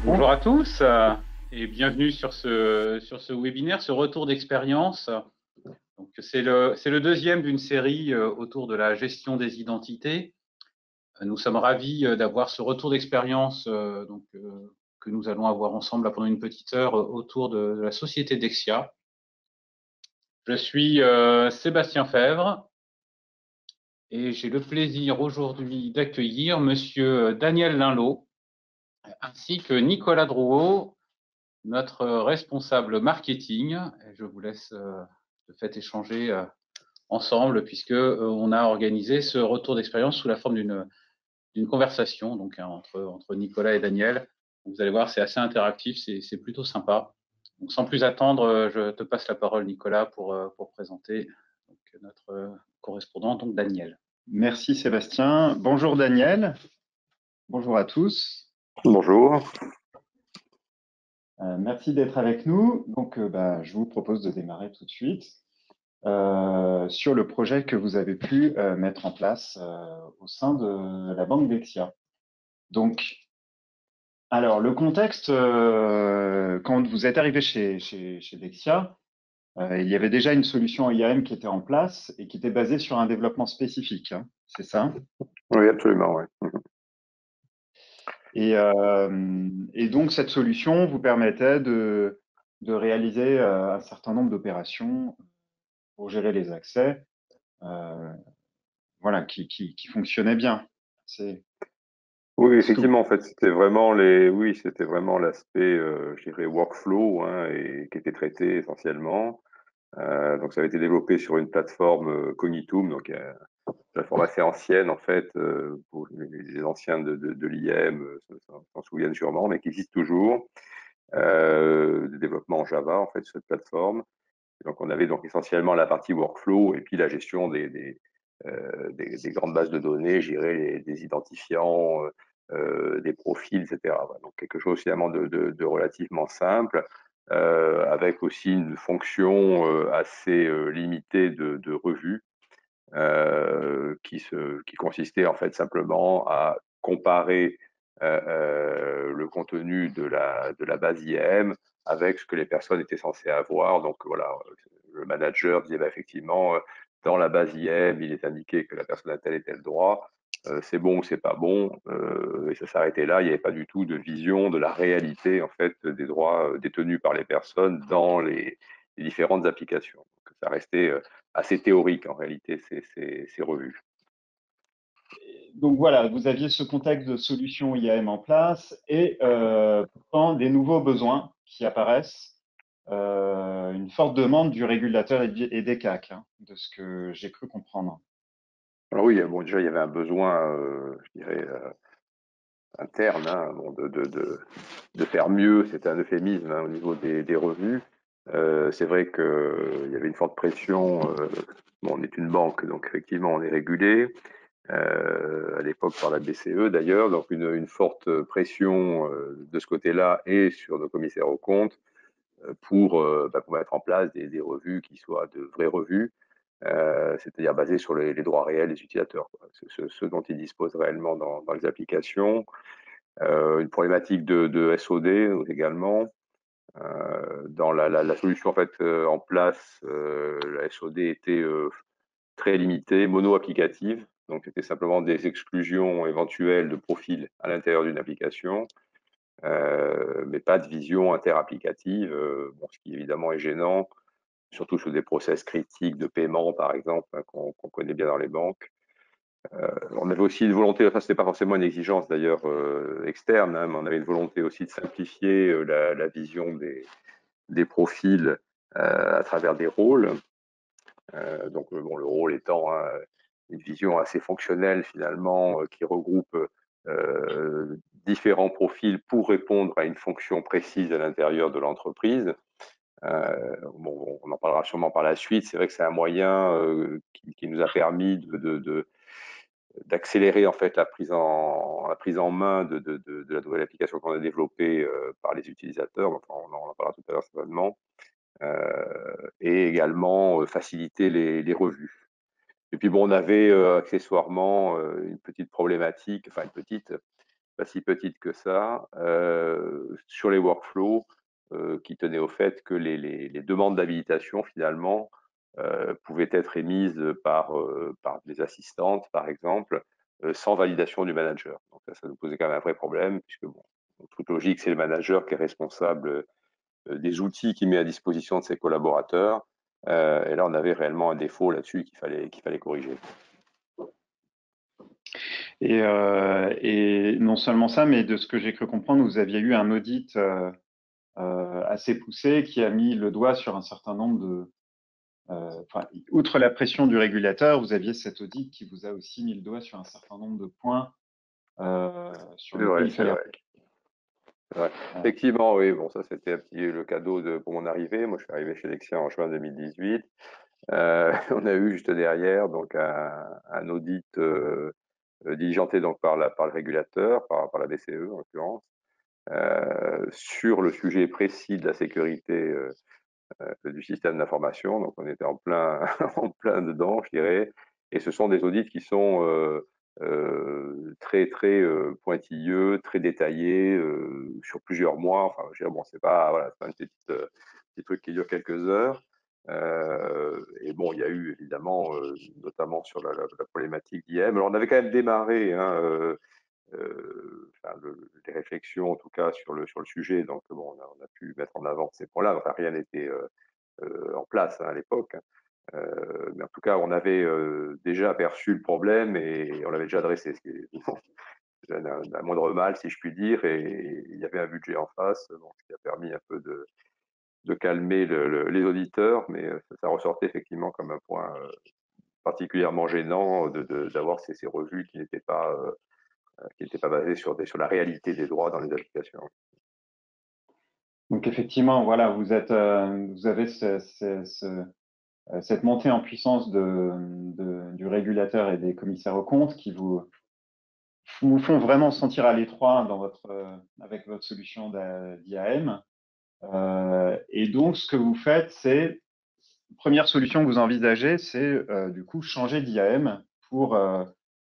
Bonjour à tous et bienvenue sur ce webinaire, ce retour d'expérience. Donc c'est le deuxième d'une série autour de la gestion des identités. Nous sommes ravis d'avoir ce retour d'expérience que nous allons avoir ensemble là, pendant une petite heure autour de la société Dexia. Je suis Sébastien Fèvre et j'ai le plaisir aujourd'hui d'accueillir Monsieur Daniel Linlot ainsi que Nicolas Drouot, notre responsable marketing. Je vous laisse de fait échanger ensemble puisque on a organisé ce retour d'expérience sous la forme d'une conversation donc entre Nicolas et Daniel. Vous allez voir, c'est assez interactif, c'est plutôt sympa. Donc, sans plus attendre, je te passe la parole, Nicolas, pour présenter donc, notre correspondant, donc Daniel. Merci Sébastien. Bonjour Daniel. Bonjour à tous. Bonjour. Merci d'être avec nous. Donc, je vous propose de démarrer tout de suite sur le projet que vous avez pu mettre en place au sein de la banque Dexia. Donc, alors le contexte, quand vous êtes arrivé chez Dexia, il y avait déjà une solution IAM qui était en place et qui était basée sur un développement spécifique, hein, c'est ça? Oui, absolument, oui. Et donc, cette solution vous permettait de réaliser un certain nombre d'opérations pour gérer les accès, voilà, qui fonctionnaient bien. Oui, effectivement, en fait, c'était vraiment l'aspect, je dirais, workflow, hein, et qui était traité essentiellement. Donc, ça avait été développé sur une plateforme Cognitum, donc une plateforme assez ancienne, en fait, pour les anciens de l'IM s'en souviennent sûrement, mais qui existe toujours. De développement en Java, en fait, sur cette plateforme. Donc, on avait donc essentiellement la partie workflow et puis la gestion des grandes bases de données, je dirais, des identifiants, des profils, etc. Donc, quelque chose finalement de relativement simple, avec aussi une fonction assez limitée de revue, qui consistait en fait simplement à comparer le contenu de la base IAM avec ce que les personnes étaient censées avoir. Donc voilà, le manager disait effectivement, dans la base IAM, il est indiqué que la personne a tel et tel droit, c'est bon ou c'est pas bon, et ça s'arrêtait là. Il n'y avait pas du tout de vision de la réalité en fait des droits détenus par les personnes dans les différentes applications. Donc, ça restait assez théorique en réalité ces revues. Donc voilà, vous aviez ce contexte de solution IAM en place et pourtant des nouveaux besoins qui apparaissent, une forte demande du régulateur et des CAC, hein, de ce que j'ai cru comprendre. Alors oui, bon, déjà il y avait un besoin, je dirais, interne, hein, bon, de faire mieux, c'est un euphémisme, hein, au niveau des revenus. C'est vrai qu'il y avait une forte pression. Bon, on est une banque, donc effectivement on est régulé, à l'époque par la BCE d'ailleurs, donc une forte pression de ce côté-là et sur nos commissaires aux comptes pour mettre en place des revues qui soient de vraies revues, c'est-à-dire basées sur les droits réels des utilisateurs, ce dont ils disposent réellement dans les applications. Une problématique de SOD également. Dans la solution en fait en place, la SOD était très limitée, mono-applicative, donc c'était simplement des exclusions éventuelles de profils à l'intérieur d'une application, mais pas de vision interapplicative, ce qui évidemment est gênant, surtout sur des process critiques de paiement par exemple, hein, qu'on connaît bien dans les banques. On avait aussi une volonté, enfin c'était pas forcément une exigence d'ailleurs externe, hein, mais on avait une volonté aussi de simplifier la vision des profils à travers des rôles. Donc le rôle étant, hein, une vision assez fonctionnelle finalement, qui regroupe différents profils pour répondre à une fonction précise à l'intérieur de l'entreprise. On en parlera sûrement par la suite. C'est vrai que c'est un moyen qui nous a permis d'accélérer en fait la prise en main de la nouvelle application qu'on a développée par les utilisateurs. Enfin, on en parlera tout à l'heure certainement. Et également faciliter les revues. Et puis bon, on avait accessoirement une petite problématique, enfin une petite, pas si petite que ça, sur les workflows qui tenait au fait que les demandes d'habilitation finalement pouvaient être émises par des assistantes, par exemple, sans validation du manager. Donc ça nous posait quand même un vrai problème, puisque bon, en toute logique, c'est le manager qui est responsable des outils qu'il met à disposition de ses collaborateurs. Et là, on avait réellement un défaut là-dessus qu'il fallait corriger. Et non seulement ça, mais de ce que j'ai cru comprendre, vous aviez eu un audit assez poussé qui a mis le doigt sur un certain nombre de... outre la pression du régulateur, vous aviez cet audit qui vous a aussi mis le doigt sur un certain nombre de points sur lesquels il fallait... Ouais. Effectivement, oui, bon, ça c'était un petit le cadeau pour mon arrivée. Moi, je suis arrivé chez Lexia en juin 2018. On a eu juste derrière donc un audit diligenté donc par le régulateur, par la BCE en l'occurrence, sur le sujet précis de la sécurité du système d'information. Donc on était en plein, en plein dedans, je dirais. Et ce sont des audits qui sont très très pointilleux, très détaillés sur plusieurs mois. Enfin, je veux dire, bon, c'est pas voilà, c'est pas un petit truc qui dure quelques heures. Et bon, il y a eu évidemment, notamment sur la problématique d'IM. Alors on avait quand même démarré hein, enfin, les réflexions en tout cas sur le sujet. Donc bon, on a pu mettre en avant ces points-là. Enfin, rien n'était en place hein, à l'époque. Mais en tout cas, on avait déjà aperçu le problème et on l'avait déjà adressé, ce qui est d'un moindre mal, si je puis dire. Et il y avait un budget en face, donc, ce qui a permis un peu de calmer les auditeurs, mais ça ressortait effectivement comme un point particulièrement gênant d'avoir ces revues qui n'étaient pas basées sur la réalité des droits dans les applications. Donc effectivement, voilà, vous avez cette montée en puissance du régulateur et des commissaires aux comptes qui vous font vraiment sentir à l'étroit avec votre solution d'IAM. Et donc, ce que vous faites, c'est, première solution que vous envisagez, c'est du coup changer d'IAM pour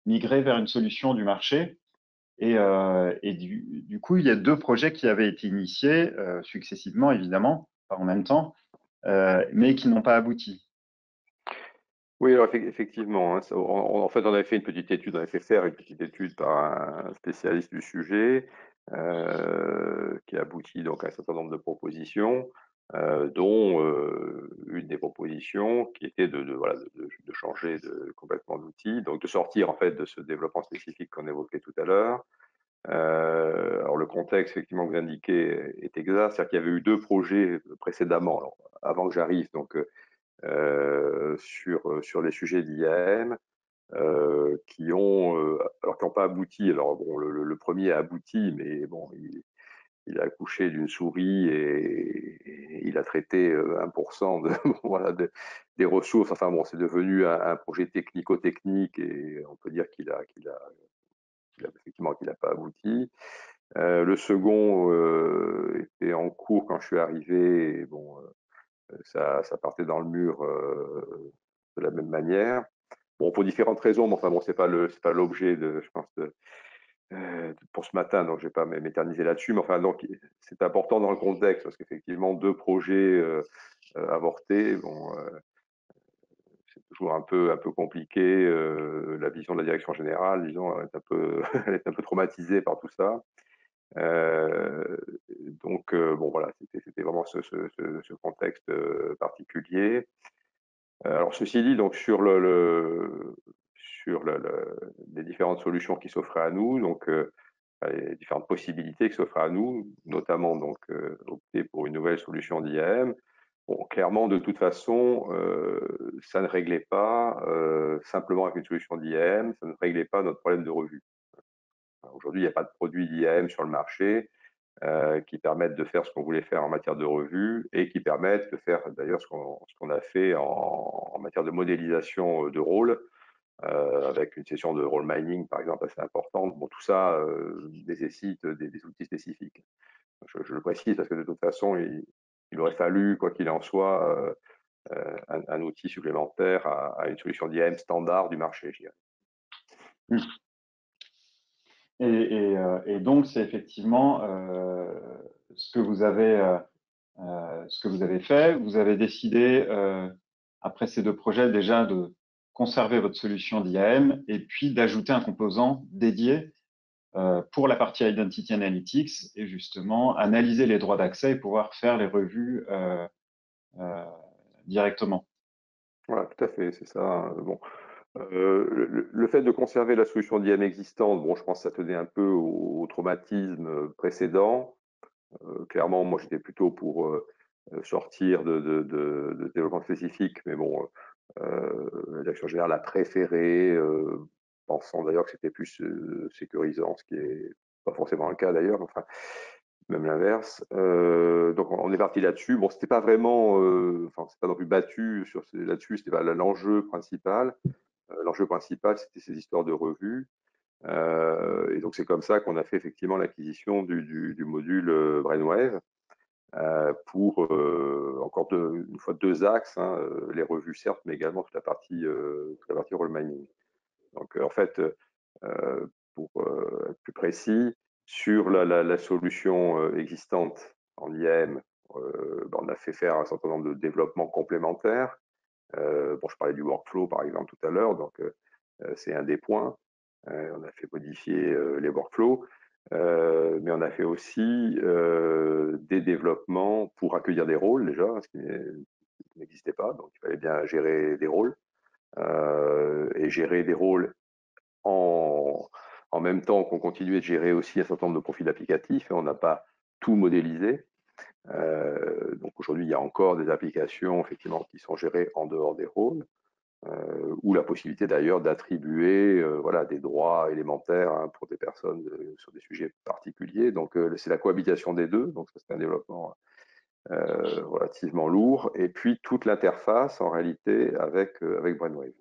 migrer vers une solution du marché. Et du coup, il y a deux projets qui avaient été initiés successivement, évidemment, pas en même temps, mais qui n'ont pas abouti. Oui, alors effectivement, hein, en fait, on avait fait une petite étude, on avait fait faire une petite étude par un spécialiste du sujet qui aboutit donc à un certain nombre de propositions, dont une des propositions qui était voilà, de changer complètement d'outil, donc de sortir en fait de ce développement spécifique qu'on évoquait tout à l'heure. Alors le contexte effectivement que vous indiquez est exact, c'est-à-dire qu'il y avait eu deux projets précédemment, alors, avant que j'arrive, donc sur les sujets d'IAM qui ont pas abouti. Alors bon, le premier a abouti, mais bon, il a accouché d'une souris et il a traité 1% voilà, des ressources. Enfin bon, c'est devenu un projet technico-technique et on peut dire effectivement qu'il n'a pas abouti. Le second était en cours quand je suis arrivé. Et bon, ça partait dans le mur de la même manière. Bon, pour différentes raisons, mais enfin bon, c'est pas l'objet je pense, pour ce matin, donc je vais pas m'éterniser là-dessus. Mais enfin, donc c'est important dans le contexte parce qu'effectivement, deux projets avortés, bon, c'est toujours un peu compliqué. La vision de la direction générale, disons, elle est un peu traumatisée par tout ça. Donc bon voilà, c'était vraiment ce contexte particulier. Alors ceci dit, donc sur les différentes solutions qui s'offraient à nous, donc les différentes possibilités qui s'offraient à nous, notamment donc opter pour une nouvelle solution d'IAM. Bon, clairement, de toute façon, ça ne réglait pas simplement avec une solution d'IAM, ça ne réglait pas notre problème de revue. Aujourd'hui, il n'y a pas de produit d'IAM sur le marché qui permettent de faire ce qu'on voulait faire en matière de revue et qui permettent de faire d'ailleurs ce qu'on a fait en matière de modélisation de rôle. avec une session de role mining, par exemple, assez importante. Bon, tout ça nécessite des outils spécifiques. Je le précise parce que de toute façon, il aurait fallu, quoi qu'il en soit, un outil supplémentaire à une solution d'IAM standard du marché, je dirais. Et donc, c'est effectivement ce que vous avez fait. Vous avez décidé, après ces 2 projets, déjà de conserver votre solution d'IAM et puis d'ajouter un composant dédié pour la partie Identity Analytics et justement analyser les droits d'accès et pouvoir faire les revues directement. Voilà, tout à fait, c'est ça. Bon, le fait de conserver la solution d'IAM existante, bon, je pense que ça tenait un peu au traumatisme précédent. Clairement, moi, j'étais plutôt pour sortir de développement spécifique, mais bon, la direction générale a préféré, pensant d'ailleurs que c'était plus sécurisant, ce qui est pas forcément le cas d'ailleurs, enfin, même l'inverse. Donc on est parti là-dessus. Bon, c'était pas vraiment, enfin, c'est pas non plus battu là-dessus, c'était pas l'enjeu principal. L'enjeu principal, c'était ces histoires de revues. Et donc c'est comme ça qu'on a fait effectivement l'acquisition du module Brainwave pour encore une fois 2 axes, hein, les revues certes, mais également toute la partie role mining. Donc en fait, pour être plus précis, sur la solution existante en IAM, on a fait faire un certain nombre de développements complémentaires. Bon, je parlais du workflow par exemple tout à l'heure, donc c'est un des points. On a fait modifier les workflows, mais on a fait aussi des développements pour accueillir des rôles déjà, ce qui n'existait pas, donc il fallait bien gérer des rôles, et gérer des rôles en même temps qu'on continuait de gérer aussi un certain nombre de profils applicatifs, et on n'a pas tout modélisé. Donc aujourd'hui, il y a encore des applications effectivement qui sont gérées en dehors des rôles, ou la possibilité d'ailleurs d'attribuer voilà, des droits élémentaires, hein, pour des personnes sur des sujets particuliers. Donc c'est la cohabitation des deux, donc ça c'est un développement relativement lourd. Et puis toute l'interface en réalité avec Brainwave.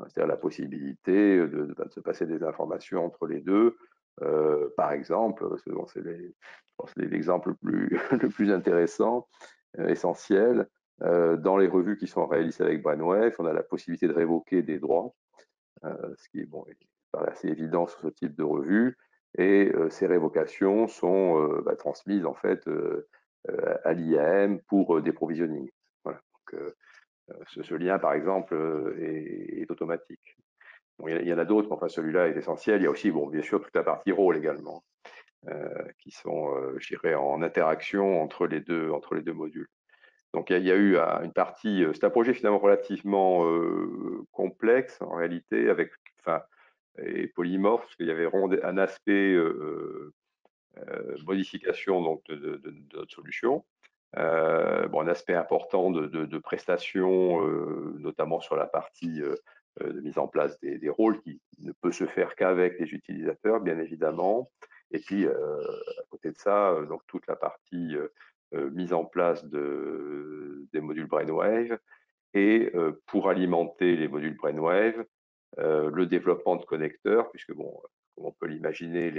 C'est-à-dire la possibilité de se passer des informations entre les deux. Par exemple, c'est l'exemple le plus intéressant, essentiel. Dans les revues qui sont réalisées avec Brainwave, on a la possibilité de révoquer des droits, ce qui est bon, assez évident sur ce type de revue. Et ces révocations sont transmises en fait à l'IAM pour des provisionings. Voilà. Donc, ce lien, par exemple, est automatique. Bon, il y en a d'autres, mais enfin celui-là est essentiel. Il y a aussi, bon, bien sûr, toute la partie rôle également, qui sont, je dirais, en interaction entre les deux modules. Donc il y a eu une partie, c'est un projet finalement relativement complexe en réalité, avec, enfin, et polymorphe, parce qu'il y avait vraiment un aspect modification donc de notre solution. Bon, un aspect important de prestations, notamment sur la partie de mise en place des rôles qui ne peut se faire qu'avec les utilisateurs, bien évidemment. Et puis, à côté de ça, donc toute la partie mise en place des modules Brainwave et pour alimenter les modules Brainwave, le développement de connecteurs, puisque bon, comme on peut l'imaginer,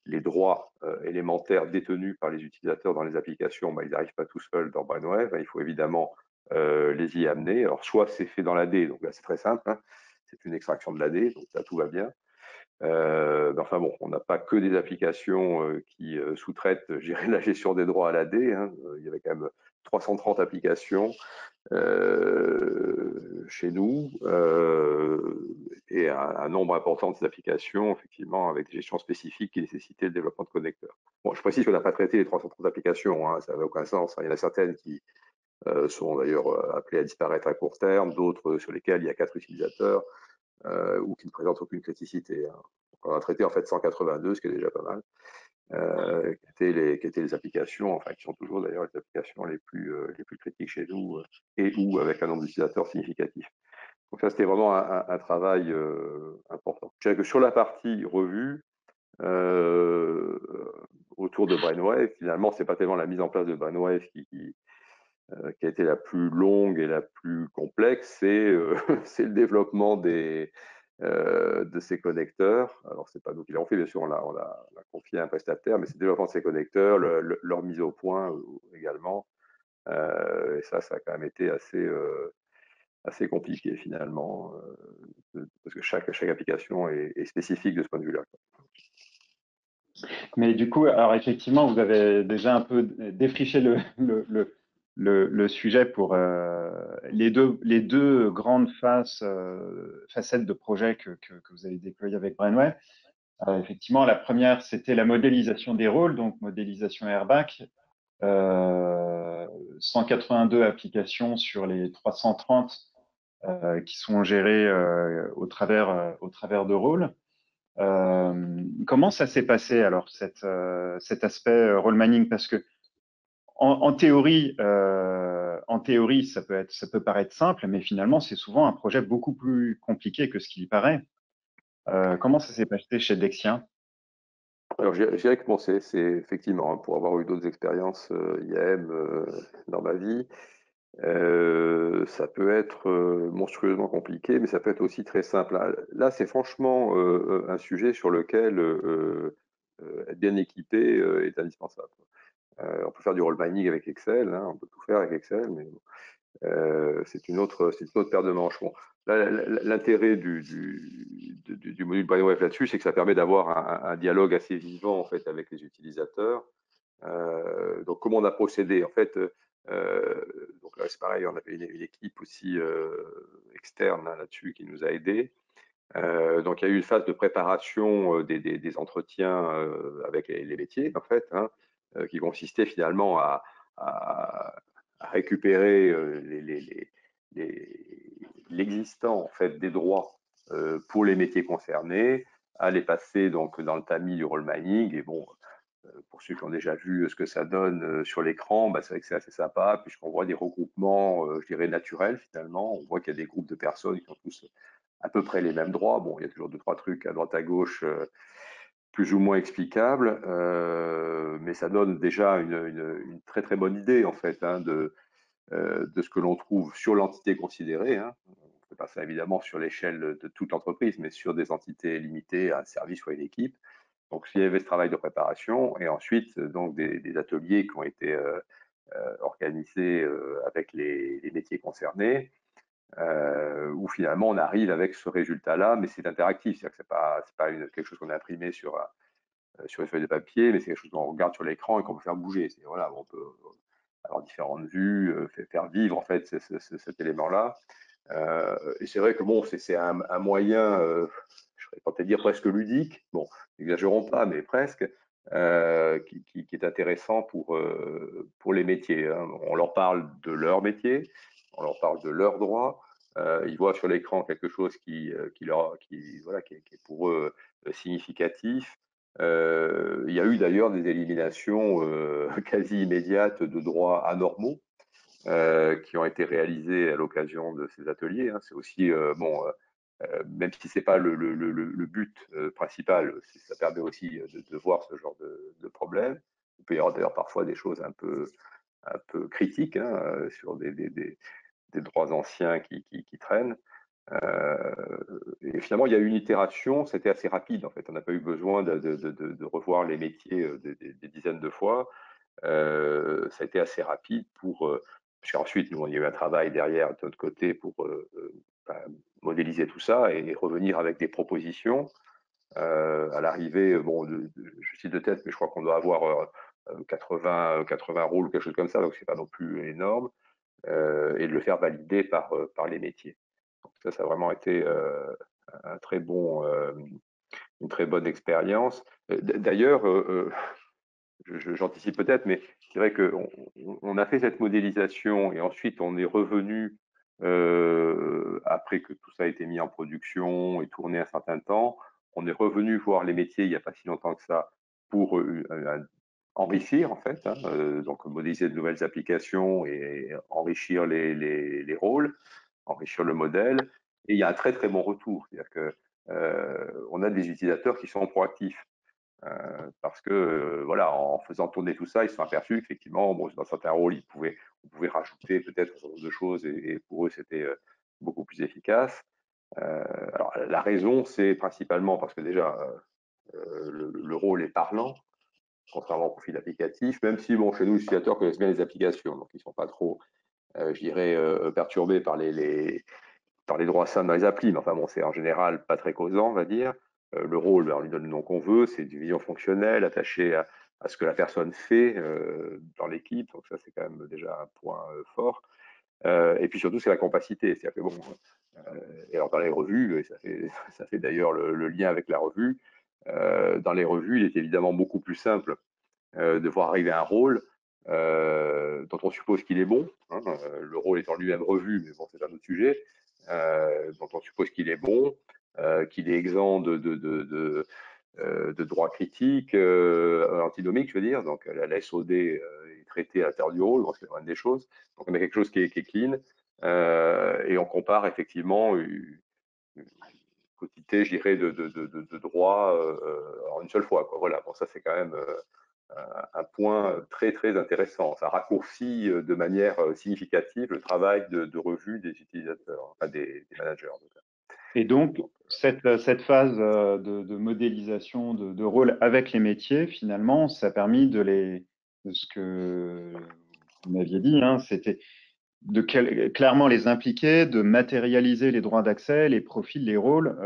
les droits élémentaires détenus par les utilisateurs dans les applications, ils n'arrivent pas tout seuls dans Brainwave, hein, il faut évidemment les y amener. Alors soit c'est fait dans l'AD, donc là c'est très simple, hein, c'est une extraction de l'AD, donc là tout va bien. Enfin bon, on n'a pas que des applications qui sous-traitent, je dirais, la gestion des droits à l'AD, hein. Il y avait quand même 330 applications chez nous, et un nombre important de ces applications, effectivement, avec des gestions spécifiques qui nécessitaient le développement de connecteurs. Bon, je précise qu'on n'a pas traité les 330 applications, hein, ça n'avait aucun sens, hein. Il y en a certaines qui sont d'ailleurs appelées à disparaître à court terme, d'autres sur lesquelles il y a 4 utilisateurs, ou qui ne présentent aucune criticité, hein. On a traité en fait 182, ce qui est déjà pas mal. Qui étaient les applications, enfin qui sont toujours d'ailleurs les applications les plus critiques chez nous, et ou avec un nombre d'utilisateurs significatif. Donc ça, c'était vraiment un travail important. Je dirais que sur la partie revue, autour de Brainwave, finalement, c'est pas tellement la mise en place de Brainwave qui a été la plus longue et la plus complexe, c'est c'est le développement de ces connecteurs. Alors, c'est pas nous qui l'avons fait, bien sûr, on l'a confié à un prestataire, mais c'est le développement de ces connecteurs, leur mise au point également. Et ça a quand même été assez compliqué finalement, parce que chaque application est spécifique de ce point de vue-là. Mais du coup, alors effectivement, vous avez déjà un peu défriché le sujet pour les deux grandes facettes de projet que vous avez déployées avec Brainwave. Effectivement, la première, c'était la modélisation des rôles, donc modélisation Airback. 182 applications sur les 330 qui sont gérées au travers de rôles. Comment ça s'est passé alors cet aspect role mining? Parce que en théorie, ça peut paraître simple, mais finalement c'est souvent un projet beaucoup plus compliqué que ce qu'il y paraît. Comment ça s'est passé chez Dexia? Alors, je dirais que bon, c'est effectivement, hein, pour avoir eu d'autres expériences IAM dans ma vie, ça peut être monstrueusement compliqué, mais ça peut être aussi très simple. Là, c'est franchement un sujet sur lequel être bien équipé est indispensable. On peut faire du role mining avec Excel, hein, on peut tout faire avec Excel, mais c'est une autre paire de manches. Bon, l'intérêt du module Brainwave là-dessus, c'est que ça permet d'avoir un dialogue assez vivant en fait avec les utilisateurs. Donc, comment on a procédé? En fait, donc là, c'est pareil, on avait une équipe aussi externe hein, là-dessus qui nous a aidés. Donc, il y a eu une phase de préparation des entretiens avec les métiers, en fait, hein, qui consistait finalement à récupérer l'existant en fait, des droits pour les métiers concernés, à les passer donc, dans le tamis du role mining. Et bon, pour ceux qui ont déjà vu ce que ça donne sur l'écran, bah, c'est vrai que c'est assez sympa, puisqu'on voit des regroupements, je dirais, naturels finalement. On voit qu'il y a des groupes de personnes qui ont tous à peu près les mêmes droits. Bon, il y a toujours deux, trois trucs à droite à gauche plus ou moins explicables, mais ça donne déjà une très très bonne idée en fait hein, de ce que l'on trouve sur l'entité considérée. Hein. On ne fait pas ça évidemment sur l'échelle de toute l'entreprise, mais sur des entités limitées à un service ou à une équipe. Donc, il y avait ce travail de préparation et ensuite donc des ateliers qui ont été organisés avec les métiers concernés. Où finalement on arrive avec ce résultat-là, mais c'est interactif, c'est-à-dire que c'est pas quelque chose qu'on a imprimé sur une feuille de papier, mais c'est quelque chose qu'on regarde sur l'écran et qu'on peut faire bouger. Voilà, on peut avoir différentes vues, faire vivre en fait cet élément-là. Et c'est vrai que bon, c'est un moyen, je serais tenté de dire presque ludique, bon, n'exagérons pas, mais presque, qui est intéressant pour les métiers. Hein. On leur parle de leur métier, on leur parle de leurs droits. Ils voient sur l'écran quelque chose qui est pour eux significatif. Il y a eu d'ailleurs des éliminations quasi immédiates de droits anormaux qui ont été réalisés à l'occasion de ces ateliers. Hein. C'est aussi, même si ce n'est pas le but principal, ça permet aussi de voir ce genre de problème. Il peut y avoir d'ailleurs parfois des choses un peu critiques hein, sur des droits anciens qui traînent. Et finalement, il y a eu une itération, c'était assez rapide en fait. On n'a pas eu besoin de revoir les métiers des dizaines de fois. Ça a été assez rapide puisqu'ensuite, nous, on y a eu un travail derrière de notre côté pour modéliser tout ça et revenir avec des propositions. À l'arrivée, bon, je cite de tête, mais je crois qu'on doit avoir 80 rôles ou quelque chose comme ça, donc c'est pas non plus énorme, et de le faire valider par les métiers. Donc ça a vraiment été un très bon, une très bonne expérience. D'ailleurs, j'anticipe peut-être, mais c'est vrai qu'on a fait cette modélisation et ensuite on est revenu, après que tout ça a été mis en production et tourné un certain temps, on est revenu voir les métiers il n'y a pas si longtemps que ça pour enrichir en fait, hein, donc modéliser de nouvelles applications et enrichir les rôles, enrichir le modèle. Et il y a un très très bon retour, c'est-à-dire que on a des utilisateurs qui sont proactifs. Parce que voilà, en faisant tourner tout ça, ils se sont aperçus qu'effectivement, bon, dans certains rôles, on on pouvait rajouter peut-être un certain nombre de choses et pour eux, c'était beaucoup plus efficace. Alors, la raison, c'est principalement parce que déjà, le rôle est parlant, contrairement au profil applicatif, même si, bon, chez nous, les utilisateurs connaissent bien les applications, donc ils ne sont pas trop, je dirais, perturbés par les droits simples dans les applis, mais enfin bon, c'est en général pas très causant, on va dire. Le rôle, on lui donne le nom qu'on veut, c'est une vision fonctionnelle attachée à ce que la personne fait dans l'équipe, donc ça c'est quand même déjà un point fort. Et puis surtout, c'est la compacité, c'est-à-dire que bon, et alors dans les revues, et ça fait d'ailleurs le lien avec la revue, dans les revues, il est évidemment beaucoup plus simple de voir arriver un rôle dont on suppose qu'il est bon, hein, le rôle étant lui-même revu, mais bon, c'est un autre sujet, dont on suppose qu'il est bon, qu'il est exempt de droits critiques, antinomiques, je veux dire, donc la SOD est traitée à l'intérieur du rôle, donc c'est une des choses. Donc on a quelque chose qui est clean, et on compare effectivement une quantité, je dirais, de droits en une seule fois, quoi. Voilà, bon, ça c'est quand même un point très très intéressant. Ça raccourcit de manière significative le travail de revue des utilisateurs, enfin des managers en tout cas. Et donc, cette phase de modélisation de rôle avec les métiers, finalement, ça a permis de ce que vous m'aviez dit, hein, c'était clairement les impliquer, de matérialiser les droits d'accès, les profils, les rôles,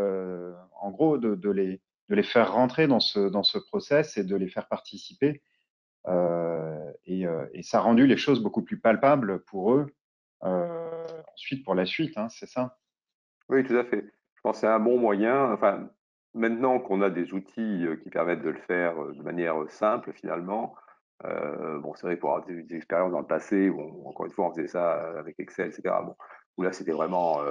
en gros, de les faire rentrer dans ce process et de les faire participer. Et ça a rendu les choses beaucoup plus palpables pour eux, ensuite pour la suite, hein, c'est ça? Oui, tout à fait. Je pense que c'est un bon moyen. Enfin, maintenant qu'on a des outils qui permettent de le faire de manière simple, finalement, bon, c'est vrai pour avoir des expériences dans le passé où, encore une fois, on faisait ça avec Excel, etc. Bon, où là, c'était vraiment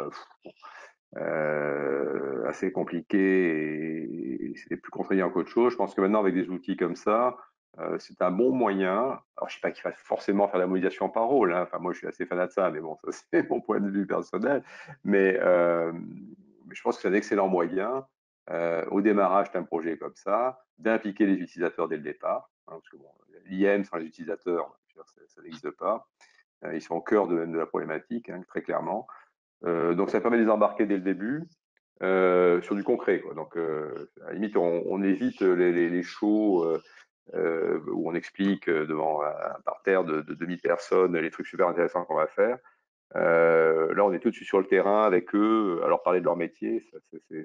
assez compliqué et c'était plus contraignant qu'autre chose. Je pense que maintenant, avec des outils comme ça, c'est un bon moyen. Alors, je ne sais pas qu'il faille forcément faire la modélisation par rôle, hein. Enfin, moi, je suis assez fan de ça, mais bon, ça, c'est mon point de vue personnel. Mais je pense que c'est un excellent moyen, au démarrage d'un projet comme ça, d'impliquer les utilisateurs dès le départ, hein, parce que bon, l'IM sans les utilisateurs, ça n'existe pas. Ils sont au cœur de la problématique, hein, très clairement. Donc, ça permet de les embarquer dès le début. Sur du concret, quoi. Donc, à la limite, on évite les shows où on explique devant un parterre de 2000 personnes les trucs super intéressants qu'on va faire. Là, on est tout de suite sur le terrain avec eux, à leur parler de leur métier.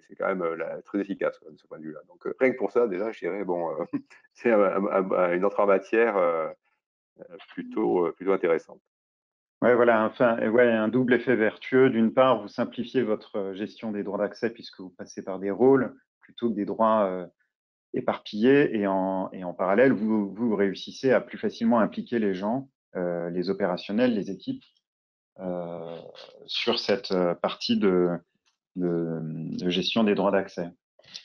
C'est quand même très efficace, quoi, de ce point de vue-là. Donc, rien que pour ça, déjà, je dirais, bon, c'est une entrée en matière plutôt intéressante. Ouais, voilà, enfin, ouais, un double effet vertueux. D'une part, vous simplifiez votre gestion des droits d'accès puisque vous passez par des rôles plutôt que des droits éparpillés. Et en parallèle, vous réussissez à plus facilement impliquer les gens, les opérationnels, les équipes, sur cette partie de gestion des droits d'accès.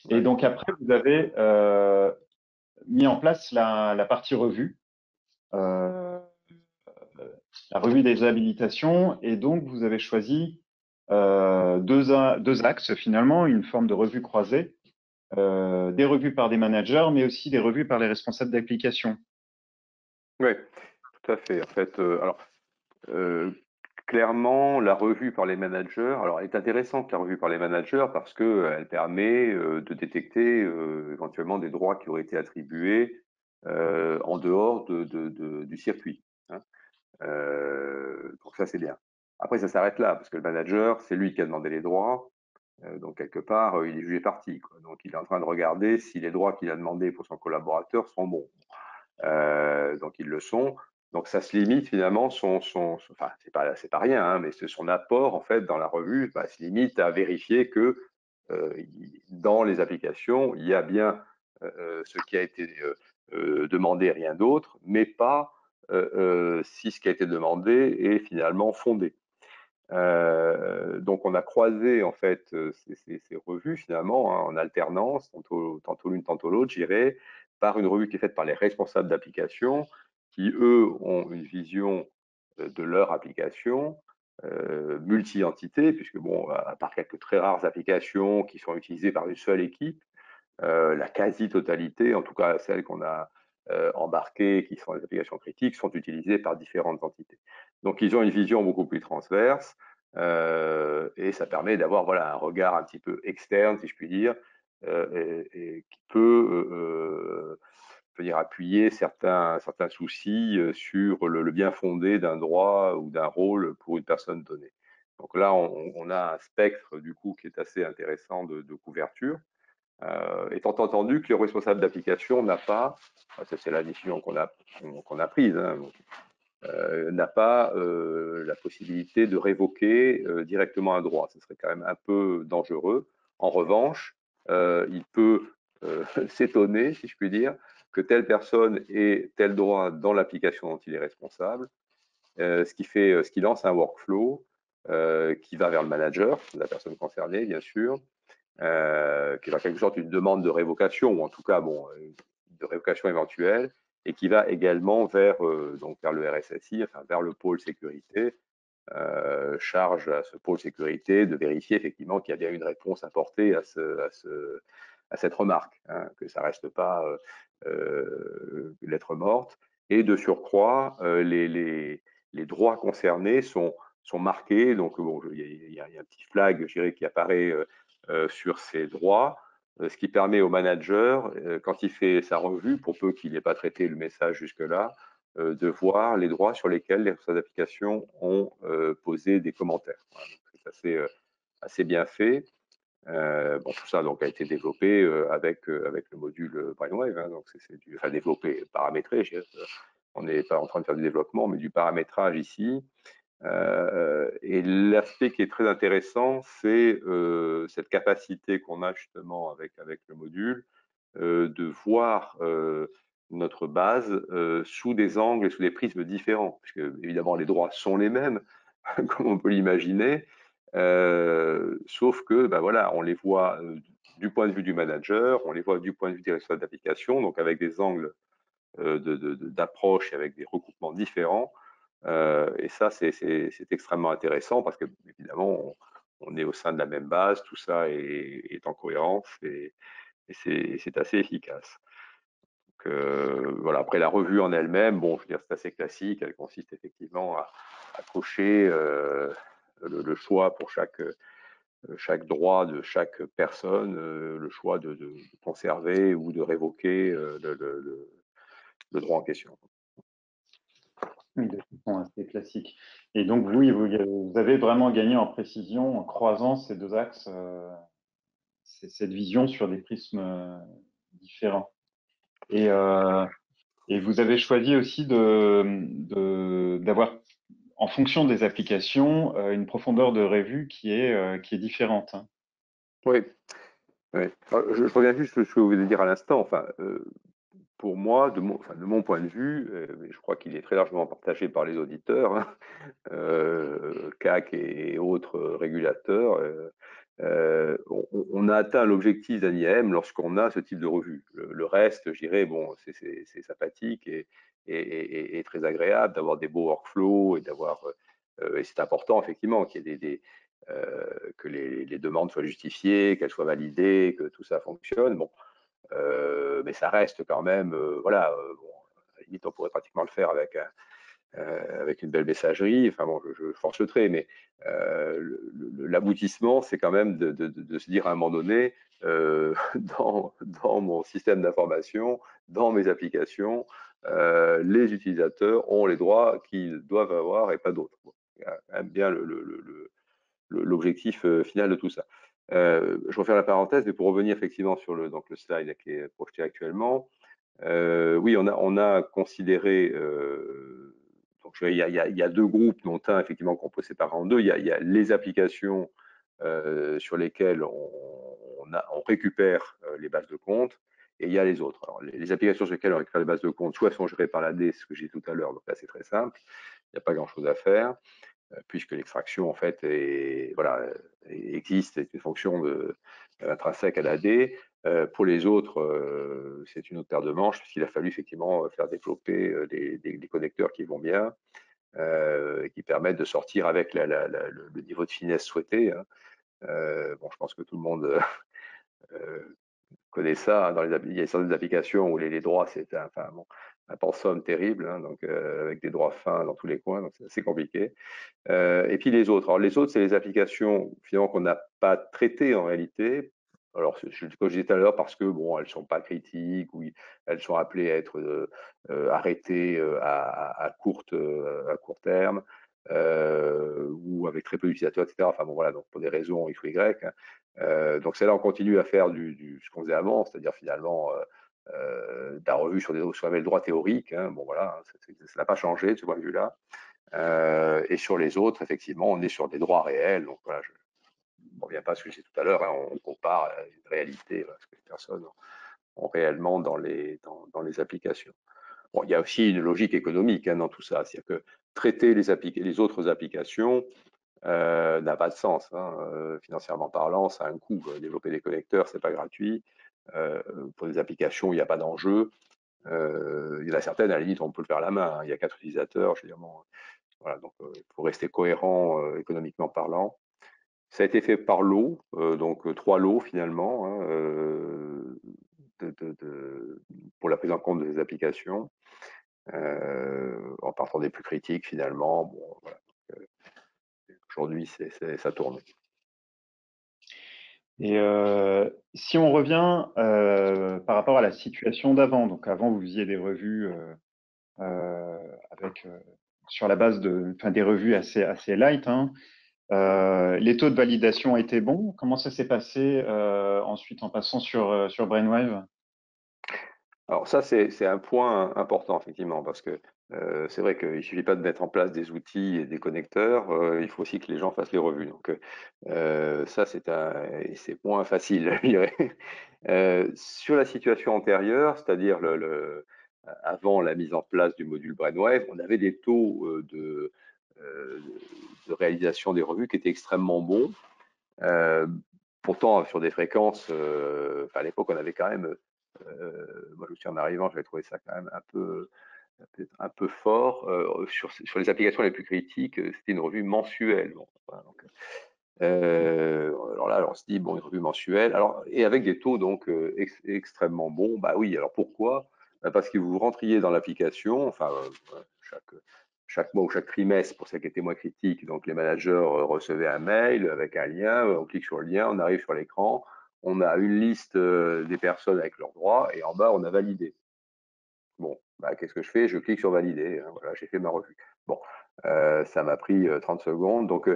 Et Ouais. donc après, vous avez mis en place la partie revue. La revue des habilitations, et donc vous avez choisi deux axes finalement, une forme de revue croisée, des revues par des managers, mais aussi des revues par les responsables d'application. Oui, tout à fait. En fait, alors, clairement, la revue par les managers, alors elle est intéressante, la revue par les managers, parce qu'elle permet de détecter éventuellement des droits qui auraient été attribués en dehors du circuit, hein. Donc ça, c'est bien. Après, ça s'arrête là, parce que le manager, c'est lui qui a demandé les droits, donc quelque part, il est jugé parti, quoi. Donc il est en train de regarder si les droits qu'il a demandés pour son collaborateur sont bons. Donc ils le sont. Donc ça se limite finalement enfin c'est pas rien, hein, mais son apport en fait dans la revue se limite à vérifier que dans les applications il y a bien ce qui a été demandé, rien d'autre, mais pas si ce qui a été demandé est finalement fondé. Donc on a croisé en fait ces revues finalement, hein, en alternance, tantôt l'une, tantôt l'autre, j'irais, par une revue qui est faite par les responsables d'application, qui eux ont une vision de leur application multi-entité, puisque bon, à part quelques très rares applications qui sont utilisées par une seule équipe, la quasi-totalité, en tout cas celles qu'on a embarquées, qui sont des applications critiques, sont utilisées par différentes entités. Donc, ils ont une vision beaucoup plus transverse et ça permet d'avoir voilà, un regard un petit peu externe, si je puis dire, et qui peut dire, appuyer certains soucis sur le bien fondé d'un droit ou d'un rôle pour une personne donnée. Donc là, on a un spectre du coup qui est assez intéressant de couverture. Étant entendu que le responsable d'application n'a pas, ça c'est la décision qu'on a prise, hein, n'a pas la possibilité de révoquer directement un droit. Ce serait quand même un peu dangereux. En revanche, il peut s'étonner, si je puis dire, que telle personne ait tel droit dans l'application dont il est responsable, ce qui lance un workflow qui va vers le manager, la personne concernée, bien sûr, qui va en quelque sorte une demande de révocation, ou en tout cas, bon, de révocation éventuelle, et qui va également donc vers le RSSI, enfin vers le pôle sécurité, charge à ce pôle sécurité de vérifier effectivement qu'il y a bien une réponse apportée à cette remarque, hein, que ça reste pas lettre morte. Et de surcroît, les droits concernés sont marqués. Donc, bon, il y a un petit flag, je dirais, qui apparaît sur ces droits, ce qui permet au manager, quand il fait sa revue, pour peu qu'il n'ait pas traité le message jusque-là, de voir les droits sur lesquels les responsables d'application ont posé des commentaires. Voilà, c'est assez bien fait. Bon, tout ça donc a été développé avec le module Brainwave, hein, donc enfin développé, paramétré. On n'est pas en train de faire du développement, mais du paramétrage ici. Et l'aspect qui est très intéressant, c'est cette capacité qu'on a justement avec le module de voir notre base sous des angles et sous des prismes différents, puisque évidemment les droits sont les mêmes, comme on peut l'imaginer, sauf que ben voilà, on les voit du point de vue du manager, on les voit du point de vue des responsables d'application, donc avec des angles d'approche et avec des recoupements différents. Et ça, c'est extrêmement intéressant parce que évidemment, on est au sein de la même base, tout ça est en cohérence et c'est assez efficace. Donc, voilà. Après la revue en elle-même, bon, je veux dire, c'est assez classique. Elle consiste effectivement à cocher le choix pour chaque droit de chaque personne, le choix de conserver ou de révoquer le droit en question. Oui, de façon assez classique. Et donc, vous avez vraiment gagné en précision en croisant ces deux axes, cette vision sur des prismes différents. Et vous avez choisi aussi d'avoir, en fonction des applications, une profondeur de revue qui est différente. Hein. Oui, oui. Je reviens juste sur ce que vous venez de dire à l'instant. Enfin, pour moi, de mon point de vue, mais je crois qu'il est très largement partagé par les auditeurs, hein, CAC et autres régulateurs, on a atteint l'objectif d'un IAM lorsqu'on a ce type de revue. Le reste, je dirais, bon, c'est sympathique et très agréable d'avoir des beaux workflows et et c'est important effectivement qu'il y ait que les demandes soient justifiées, qu'elles soient validées, que tout ça fonctionne. Bon, mais ça reste quand même, voilà, bon, à la limite, on pourrait pratiquement le faire avec une belle messagerie. Enfin bon, je force le trait, mais l'aboutissement, c'est quand même de se dire à un moment donné, dans mon système d'information, dans mes applications, les utilisateurs ont les droits qu'ils doivent avoir et pas d'autres. Bon, c'est quand même bien l'objectif final de tout ça. Je referme la parenthèse, mais pour revenir effectivement sur donc le slide qui est projeté actuellement, oui, on a considéré, donc il y a deux groupes, dont un effectivement qu'on peut séparer en deux. Il y a les applications sur lesquelles on récupère les bases de compte, et il y a les autres. Alors, les applications sur lesquelles on récupère les bases de compte, soit sont gérées par l'AD, ce que j'ai dit tout à l'heure, donc là c'est très simple, il n'y a pas grand-chose à faire, puisque l'extraction en fait voilà, existe, c'est une fonction intrinsèque à l'AD. Pour les autres, c'est une autre paire de manches, puisqu'il a fallu effectivement faire développer des connecteurs qui vont bien, qui permettent de sortir avec le niveau de finesse souhaité. Hein. Bon, je pense que tout le monde connaît ça. Hein, il y a certaines applications où les droits, enfin, bon, un pensum terrible, hein, donc avec des droits fins dans tous les coins, donc c'est assez compliqué. Et puis les autres. Alors les autres, c'est les applications finalement qu'on n'a pas traitées en réalité. Alors, comme je disais tout à l'heure, parce que bon, elles sont pas critiques ou elles sont appelées à être arrêtées à court terme ou avec très peu d'utilisateurs, etc. Enfin bon, voilà, donc pour des raisons X ou Y. Hein. Donc c'est là on continue à faire ce qu'on faisait avant, c'est-à-dire finalement de la revue sur ce qu'on appelle le droit théorique. Hein. Bon voilà, hein, ça n'a pas changé de ce point de vue-là. Et sur les autres, effectivement, on est sur des droits réels. Donc voilà, je ne reviens pas à ce que j'ai tout à l'heure. Hein, on compare une réalité, ce que les personnes ont réellement dans les applications. Bon, il y a aussi une logique économique hein, dans tout ça. C'est-à-dire que traiter les autres applications n'a pas de sens. Hein. Financièrement parlant, ça a un coût. Développer des connecteurs, c'est pas gratuit. Pour des applications, il n'y a pas d'enjeu. Il y en a certaines, à la limite, on peut le faire à la main. Hein. Il y a 4 utilisateurs, je veux dire, bon, voilà, donc il faut rester cohérent économiquement parlant. Ça a été fait par lot, donc 3 lots finalement, hein, pour la prise en compte des applications, en partant des plus critiques finalement. Bon, voilà. Aujourd'hui, ça tourne. Et si on revient par rapport à la situation d'avant, donc avant vous faisiez des revues avec sur la base des revues assez light. Hein. Les taux de validation étaient bons. Comment ça s'est passé ensuite en passant sur Brainwave? Alors ça, c'est un point important, effectivement, parce que c'est vrai qu'il ne suffit pas de mettre en place des outils et des connecteurs, il faut aussi que les gens fassent les revues. Donc ça, c'est moins facile, je dirais. Sur la situation antérieure, c'est-à-dire avant la mise en place du module Brainwave, on avait des taux euh, de réalisation des revues qui étaient extrêmement bons. Pourtant, sur des fréquences, à l'époque, on avait quand même moi, je me souviens en arrivant, j'avais trouvé ça quand même un peu fort. Sur les applications les plus critiques, c'était une revue mensuelle. Bon, voilà, donc, alors là, on se dit, bon, une revue mensuelle, alors, et avec des taux donc extrêmement bons. Bah oui, alors pourquoi? Bah, parce que vous rentriez dans l'application, enfin, chaque mois ou chaque trimestre, pour celles qui étaient moins critiques, donc les managers recevaient un mail avec un lien, on clique sur le lien, on arrive sur l'écran, on a une liste des personnes avec leurs droits, et en bas, on a validé. Bon, bah, qu'est-ce que je fais? Je clique sur valider. Hein, voilà, j'ai fait ma revue. Bon, ça m'a pris 30 secondes. Donc,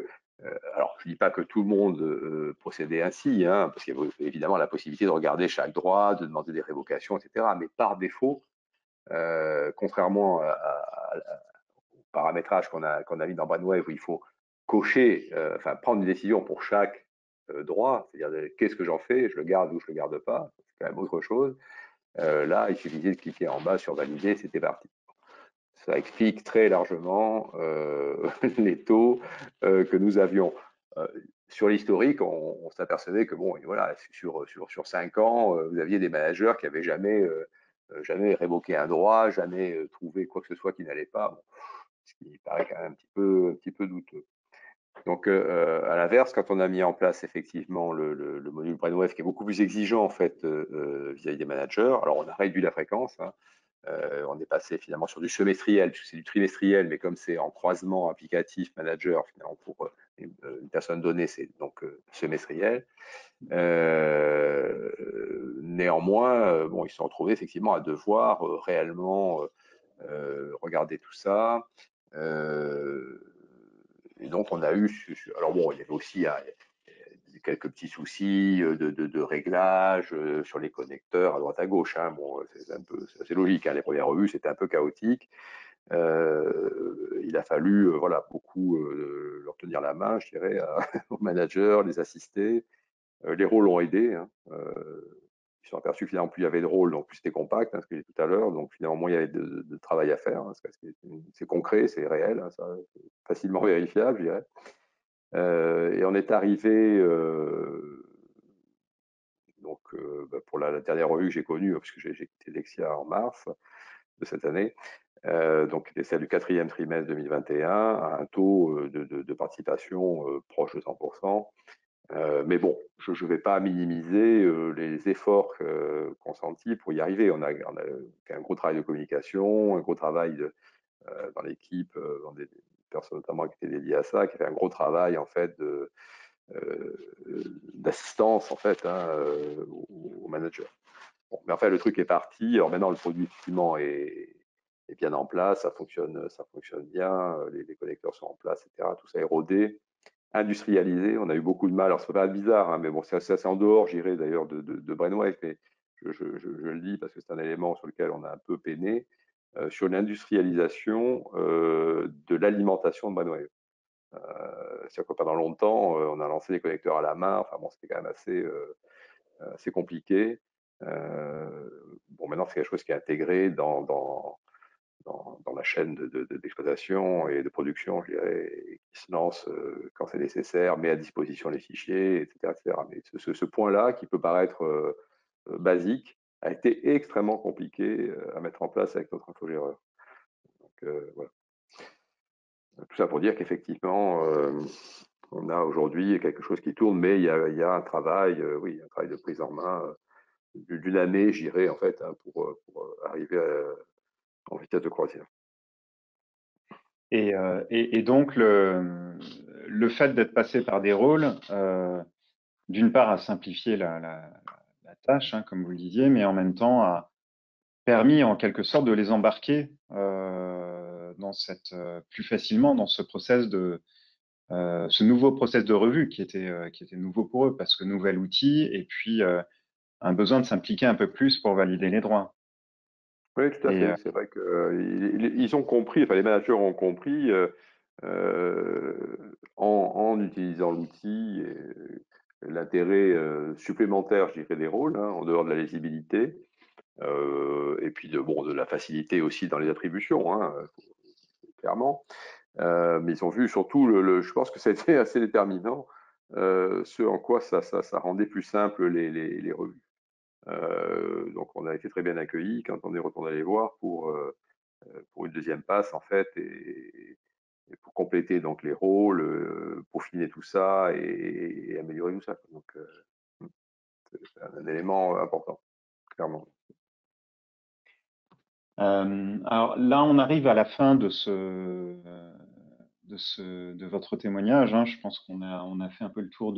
alors, je ne dis pas que tout le monde procédait ainsi, hein, parce qu'il y avait évidemment la possibilité de regarder chaque droit, de demander des révocations, etc. Mais par défaut, contrairement au paramétrage qu'on a mis dans Brainwave, où il faut cocher, enfin prendre une décision pour chaque droit, c'est-à-dire qu'est-ce que j'en fais, je le garde ou je le garde pas, c'est quand même autre chose. Là, il suffisait de cliquer en bas sur valider, c'était parti. Ça explique très largement les taux que nous avions. Sur l'historique, on s'apercevait que bon, voilà, sur 5 ans, vous aviez des managers qui n'avaient jamais révoqué un droit, jamais trouvé quoi que ce soit qui n'allait pas, bon, ce qui paraît quand même un petit peu douteux. Donc, à l'inverse, quand on a mis en place effectivement le module Brainwave qui est beaucoup plus exigeant en fait vis-à-vis des managers, alors on a réduit la fréquence, hein, on est passé finalement sur du semestriel, puisque c'est du trimestriel, mais comme c'est en croisement applicatif manager, finalement pour une personne donnée, c'est donc semestriel. Néanmoins, bon, ils se sont retrouvés effectivement à devoir réellement regarder tout ça. Et donc, on a eu. Alors, bon, il y avait aussi quelques petits soucis de réglage sur les connecteurs à droite à gauche. Hein. Bon, c'est logique. Hein. Les premières revues, c'était un peu chaotique. Il a fallu voilà, beaucoup leur tenir la main, je dirais, aux managers, les assister. Les rôles ont aidé. Hein. Ils sont aperçus finalement plus il y avait de rôles, donc plus c'était compact, hein, ce que j'ai dit tout à l'heure, donc finalement moins il y avait de travail à faire, hein, parce que c'est concret, c'est réel, hein, ça, facilement vérifiable, je dirais. Et on est arrivé donc pour la dernière revue que j'ai connue, puisque j'ai quitté Lexia en mars de cette année, donc celle du 4e trimestre 2021, à un taux de participation proche de 100%. Mais bon, je ne vais pas minimiser les efforts consentis pour y arriver. On a fait un gros travail de communication, un gros travail dans l'équipe, dans des personnes notamment qui étaient dédiées à ça, qui a fait un gros travail en fait d'assistance en fait au manager. Bon, mais enfin le truc est parti. Alors maintenant le produit effectivement est bien en place, ça fonctionne bien, les connecteurs sont en place, etc. Tout ça est rodé, industrialisé. On a eu beaucoup de mal. Alors ça peut paraître bizarre, hein, mais bon, c'est assez en dehors, j'irais d'ailleurs de Brainwave, mais je le dis parce que c'est un élément sur lequel on a un peu peiné sur l'industrialisation de l'alimentation de Brainwave. C'est-à-dire que pendant longtemps, on a lancé des connecteurs à la main. Enfin bon, c'était quand même assez compliqué. Bon, maintenant, c'est quelque chose qui est intégré dans la chaîne d'exploitation et de production, je dirais, et qui se lance quand c'est nécessaire, met à disposition les fichiers, etc. etc. Mais ce point-là, qui peut paraître basique, a été extrêmement compliqué à mettre en place avec notre infogéreur. Donc, voilà. Tout ça pour dire qu'effectivement, on a aujourd'hui quelque chose qui tourne, mais il y a un travail, oui, un travail de prise en main d'une année, j'irais, en fait, hein, pour arriver en vitesse de croisière. Et donc, le fait d'être passé par des rôles, d'une part, a simplifié la tâche, hein, comme vous le disiez, mais en même temps a permis en quelque sorte de les embarquer plus facilement dans ce nouveau process de revue qui était nouveau pour eux, parce que nouvel outil, et puis un besoin de s'impliquer un peu plus pour valider les droits. Oui, tout à fait. C'est vrai qu'ils ont compris, enfin les managers ont compris en utilisant l'outil l'intérêt supplémentaire, je dirais, des rôles, hein, en dehors de la lisibilité, et puis de la facilité aussi dans les attributions, hein, clairement. Mais ils ont vu surtout, je pense que ça a été assez déterminant, ce en quoi ça rendait plus simple les revues. Donc on a été très bien accueillis quand on est retourné les voir pour une deuxième passe en fait et pour compléter donc les rôles, peaufiner tout ça et améliorer tout ça. Donc c'est un élément important, clairement. Alors là, on arrive à la fin de votre témoignage, hein. Je pense qu'on a fait un peu le tour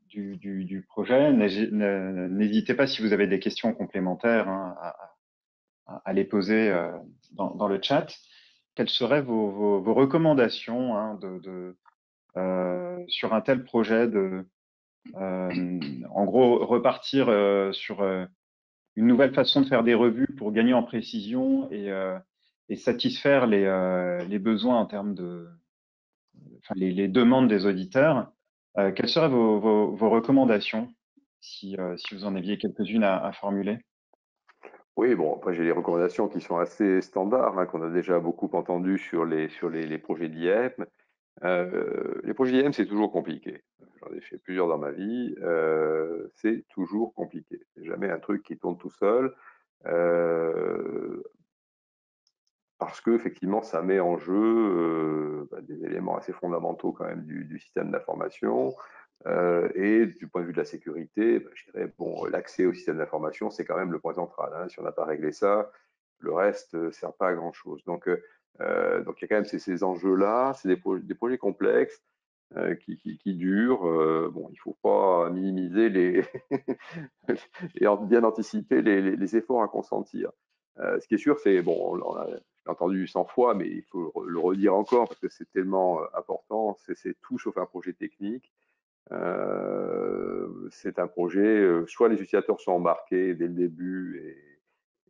du projet. N'hésitez pas, si vous avez des questions complémentaires, hein, à les poser dans le chat. Quelles seraient vos recommandations, hein, sur un tel projet en gros, repartir sur une nouvelle façon de faire des revues pour gagner en précision et satisfaire les besoins en termes les demandes des auditeurs. Quelles seraient vos recommandations, si vous en aviez quelques-unes à formuler? Oui, bon, après j'ai des recommandations qui sont assez standards, hein, qu'on a déjà beaucoup entendues sur les projets d'IM. Les projets d'IM, c'est toujours compliqué. J'en ai fait plusieurs dans ma vie. C'est toujours compliqué. C'est jamais un truc qui tourne tout seul. Parce que effectivement, ça met en jeu des éléments assez fondamentaux quand même du système d'information. Et du point de vue de la sécurité, je dirais, bon, l'accès au système d'information, c'est quand même le point central, hein. Si on n'a pas réglé ça, le reste ne sert pas à grand-chose. Donc, il y a quand même ces enjeux-là. C'est des projets complexes qui durent. Bon, il ne faut pas minimiser et bien anticiper les efforts à consentir. Ce qui est sûr, c'est, bon, on l'a entendu 100 fois, mais il faut le redire encore parce que c'est tellement important, c'est tout sauf un projet technique. C'est un projet, soit les utilisateurs sont embarqués dès le début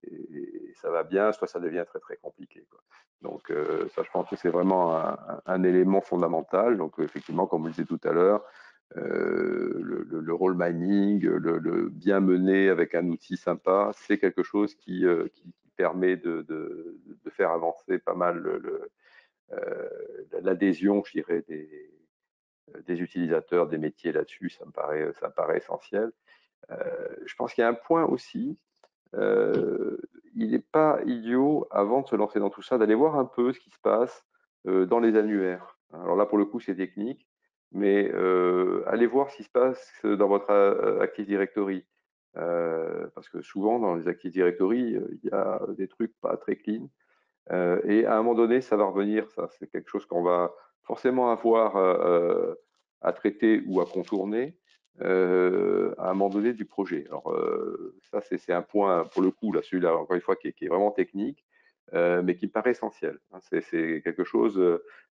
et ça va bien, soit ça devient très très compliqué, quoi. Donc ça, je pense que c'est vraiment un élément fondamental. Donc effectivement, comme vous le disiez tout à l'heure, le role mining, le bien mené avec un outil sympa, c'est quelque chose qui permet de faire avancer pas mal l'adhésion, je dirais, des utilisateurs, des métiers là-dessus. Ça me paraît essentiel. Je pense qu'il y a un point aussi, il n'est pas idiot, avant de se lancer dans tout ça, d'aller voir un peu ce qui se passe dans les annuaires. Alors là, pour le coup, c'est technique. mais allez voir ce qui se passe dans votre Active Directory. Parce que souvent, dans les Active Directory, il y a des trucs pas très clean. Et à un moment donné, ça va revenir, ça. C'est quelque chose qu'on va forcément avoir à traiter ou à contourner à un moment donné du projet. Alors, ça, c'est un point, pour le coup, là, celui-là, encore une fois, qui est vraiment technique, mais qui me paraît essentiel. Hein. C'est quelque chose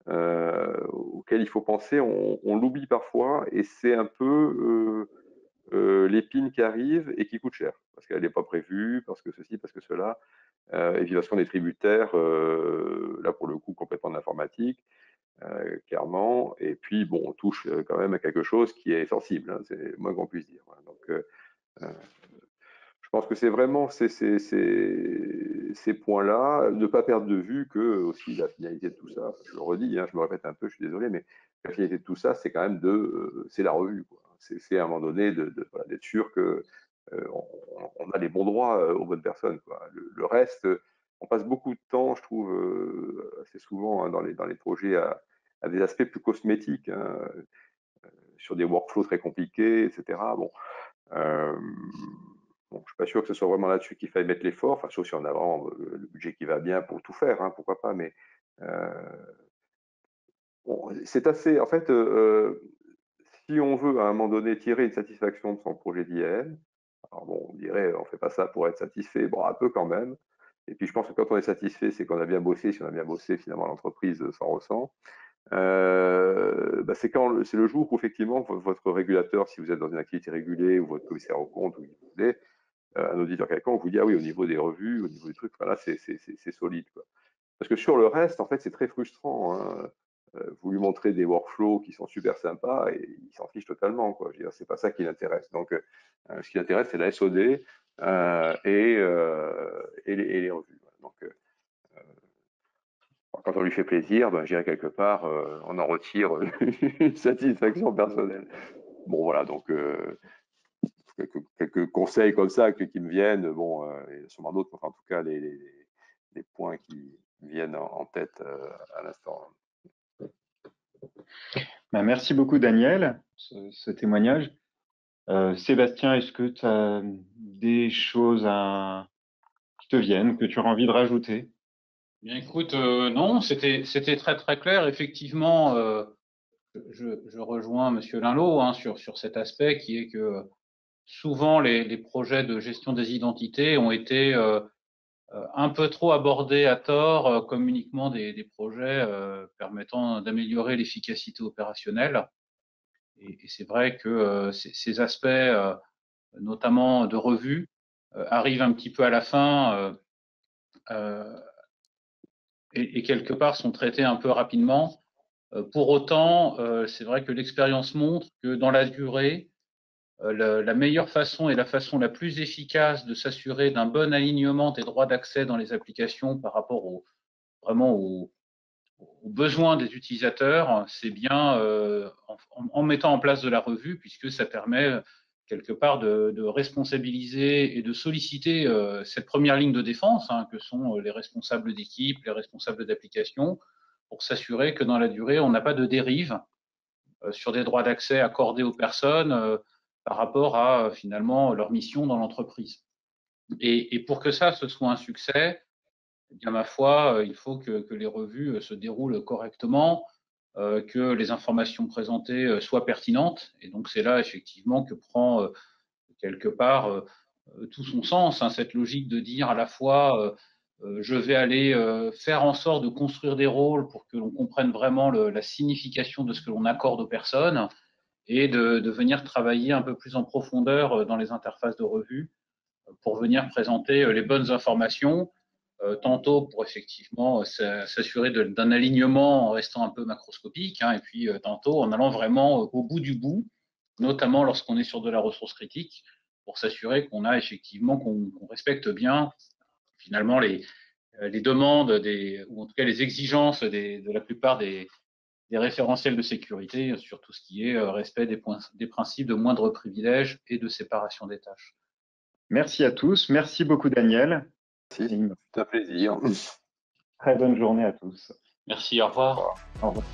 auquel il faut penser. On l'oublie parfois, et c'est un peu l'épine qui arrive et qui coûte cher, parce qu'elle n'est pas prévue, parce que ceci, parce que cela. Et puis parce qu'on est tributaire, là pour le coup complètement de l'informatique, clairement. Et puis bon, on touche quand même à quelque chose qui est sensible, hein, c'est le moins qu'on puisse dire. Voilà. Donc, je pense que c'est vraiment ces points-là, ne pas perdre de vue que aussi la finalité de tout ça. Je le redis, hein, je me répète un peu, je suis désolé, mais la finalité de tout ça, c'est quand même c'est la revue, quoi. C'est à un moment donné voilà, d'être sûr que on a les bons droits aux bonnes personnes, quoi. Le reste, on passe beaucoup de temps, je trouve, assez souvent hein, dans les projets à des aspects plus cosmétiques, hein, sur des workflows très compliqués, etc. Bon, bon, je suis pas sûr que ce soit vraiment là-dessus qu'il faille mettre l'effort, enfin, sauf si on a vraiment le budget qui va bien pour tout faire, hein, pourquoi pas, mais bon, c'est assez, en fait, si on veut à un moment donné tirer une satisfaction de son projet d'IAM, alors bon, on dirait, on fait pas ça pour être satisfait, bon, un peu quand même. Et puis je pense que quand on est satisfait, c'est qu'on a bien bossé. Si on a bien bossé, finalement, l'entreprise s'en ressent. Bah, c'est le jour où effectivement votre régulateur, si vous êtes dans une activité régulée, ou votre commissaire aux comptes, ou qui vous voulez, un auditeur quelconque, vous dit ah oui, au niveau des revues, au niveau du truc, voilà, c'est solide, quoi. Parce que sur le reste, en fait, c'est très frustrant, hein. Vous lui montrez des workflows qui sont super sympas et il s'en fiche totalement, quoi. Je veux dire, c'est pas ça qui l'intéresse. Donc, ce qui l'intéresse, c'est la SOD et les revues. Donc, quand on lui fait plaisir, ben, je dirais quelque part, on en retire une satisfaction personnelle. Bon, voilà, donc quelques conseils comme ça qui me viennent. Bon, il y en a sûrement d'autres, enfin, en tout cas, les points qui me viennent en tête à l'instant. Ben, merci beaucoup, Daniel, ce témoignage. Sébastien, est-ce que tu as des choses qui te viennent, que tu as envie de rajouter? Bien, écoute, non, c'était très très clair. Effectivement, je rejoins Monsieur Linlot hein, sur cet aspect qui est que souvent les projets de gestion des identités ont été un peu trop abordés à tort comme uniquement des projets permettant d'améliorer l'efficacité opérationnelle. Et c'est vrai que ces aspects, notamment de revue, arrivent un petit peu à la fin et quelque part sont traités un peu rapidement. Pour autant, c'est vrai que l'expérience montre que dans la durée, la meilleure façon et la façon la plus efficace de s'assurer d'un bon alignement des droits d'accès dans les applications par rapport vraiment aux besoins des utilisateurs, c'est bien en mettant en place de la revue, puisque ça permet quelque part de responsabiliser et de solliciter cette première ligne de défense, hein, que sont les responsables d'équipe, les responsables d'application, pour s'assurer que dans la durée, on n'a pas de dérive sur des droits d'accès accordés aux personnes par rapport à finalement leur mission dans l'entreprise. Et pour que ça, ce soit un succès, eh bien, ma foi, il faut que les revues se déroulent correctement, que les informations présentées soient pertinentes. Et donc, c'est là effectivement que prend quelque part tout son sens, hein, cette logique de dire à la fois je vais aller faire en sorte de construire des rôles pour que l'on comprenne vraiment la signification de ce que l'on accorde aux personnes et de venir travailler un peu plus en profondeur dans les interfaces de revue pour venir présenter les bonnes informations, tantôt pour effectivement s'assurer d'un alignement en restant un peu macroscopique, hein, et puis tantôt en allant vraiment au bout du bout, notamment lorsqu'on est sur de la ressource critique, pour s'assurer qu'on a effectivement qu'on respecte bien finalement les demandes ou en tout cas les exigences de la plupart des référentiels de sécurité sur tout ce qui est respect des principes de moindre privilège et de séparation des tâches. Merci à tous. Merci beaucoup, Daniel. Merci, c'est un plaisir. Très bonne journée à tous. Merci, au revoir. Au revoir.